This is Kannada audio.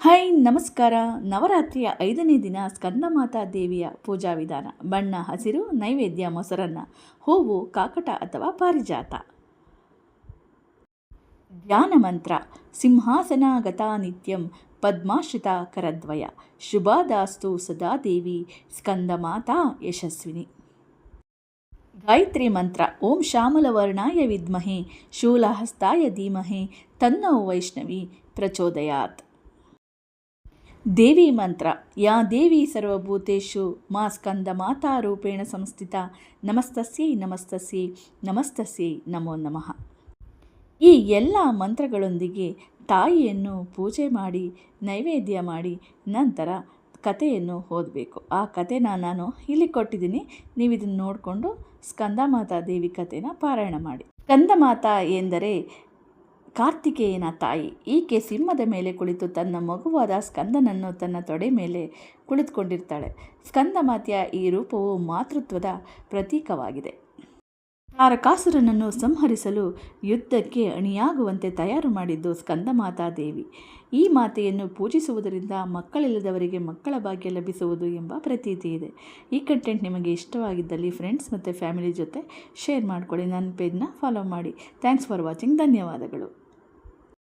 ಹಾಯ್ ನಮಸ್ಕಾರ. ನವರಾತ್ರಿಯ 5ನೇ ದಿನ ಸ್ಕಂದಮಾತಾ ದೇವಿಯ ಪೂಜಾ ವಿಧಾನ. ಬಣ್ಣ ಹಸಿರು, ನೈವೇದ್ಯ ಮೊಸರನ್ನ, ಹೂವು ಕಾಕಟ ಅಥವಾ ಪಾರಿಜಾತ. ಧ್ಯಾನ ಮಂತ್ರ: ಸಿಂಹಾಸನಾಗತ ನಿತ್ಯಂ ಪದ್ಮಾಶ್ರಿತ ಕರದ್ವಯ, ಶುಭಾದಾಸ್ತು ಸದಾ ದೇವಿ ಸ್ಕಂದಮಾತಾ ಯಶಸ್ವಿನಿ. ಗಾಯತ್ರಿ ಮಂತ್ರ: ಓಂ ಶ್ಯಾಮಲವರ್ಣಾಯ ವಿದ್ಮಹೆ ಶೂಲಹಸ್ತಾಯ ಧೀಮಹಿ ತನ್ನೋ ವೈಷ್ಣವಿ ಪ್ರಚೋದಯಾತ್. ದೇವಿ ಮಂತ್ರ: ಯಾ ದೇವಿ ಸರ್ವಭೂತೇಷು ಮಾ ಸ್ಕಂದಮಾತಾ ರೂಪೇಣ ಸಂಸ್ಥಿತ ನಮಸ್ತಸ್ಯೈ ನಮಸ್ತಸ್ಯೈ ನಮಸ್ತಸ್ಯೈ ನಮೋ ನಮಃ. ಈ ಎಲ್ಲ ಮಂತ್ರಗಳೊಂದಿಗೆ ತಾಯಿಯನ್ನು ಪೂಜೆ ಮಾಡಿ ನೈವೇದ್ಯ ಮಾಡಿ ನಂತರ ಕಥೆಯನ್ನು ಓದಬೇಕು. ಆ ಕಥೆನ ನಾನು ಇಲ್ಲಿ ಕೊಟ್ಟಿದ್ದೀನಿ. ನೀವು ಇದನ್ನು ನೋಡಿಕೊಂಡು ಸ್ಕಂದಮಾತಾ ದೇವಿ ಕಥೆನ ಪಾರಾಯಣ ಮಾಡಿ. ಸ್ಕಂದಮಾತಾ ಎಂದರೆ ಕಾರ್ತಿಕೇಯನ ತಾಯಿ. ಈಕೆ ಸಿಂಹದ ಮೇಲೆ ಕುಳಿತು ತನ್ನ ಮಗುವಾದ ಸ್ಕಂದನನ್ನು ತನ್ನ ತೊಡೆ ಮೇಲೆ ಕುಳಿತುಕೊಂಡಿರ್ತಾಳೆ. ಸ್ಕಂದಮಾತೆಯ ಈ ರೂಪವು ಮಾತೃತ್ವದ ಪ್ರತೀಕವಾಗಿದೆ. ತಾರಕಾಸುರನನ್ನು ಸಂಹರಿಸಲು ಯುದ್ಧಕ್ಕೆ ಅಣಿಯಾಗುವಂತೆ ತಯಾರು ಮಾಡಿದ್ದು ಸ್ಕಂದಮಾತಾ ದೇವಿ. ಈ ಮಾತೆಯನ್ನು ಪೂಜಿಸುವುದರಿಂದ ಮಕ್ಕಳಿಲ್ಲದವರಿಗೆ ಮಕ್ಕಳ ಭಾಗ್ಯ ಲಭಿಸುವುದು ಎಂಬ ಪ್ರತೀತಿ ಇದೆ. ಈ ಕಂಟೆಂಟ್ ನಿಮಗೆ ಇಷ್ಟವಾಗಿದ್ದಲ್ಲಿ ಫ್ರೆಂಡ್ಸ್ ಮತ್ತು ಫ್ಯಾಮಿಲಿ ಜೊತೆ ಶೇರ್ ಮಾಡಿಕೊಳ್ಳಿ. ನನ್ನ ಪೇಜ್ನ ಫಾಲೋ ಮಾಡಿ. Thanks for watching. ಧನ್ಯವಾದಗಳು.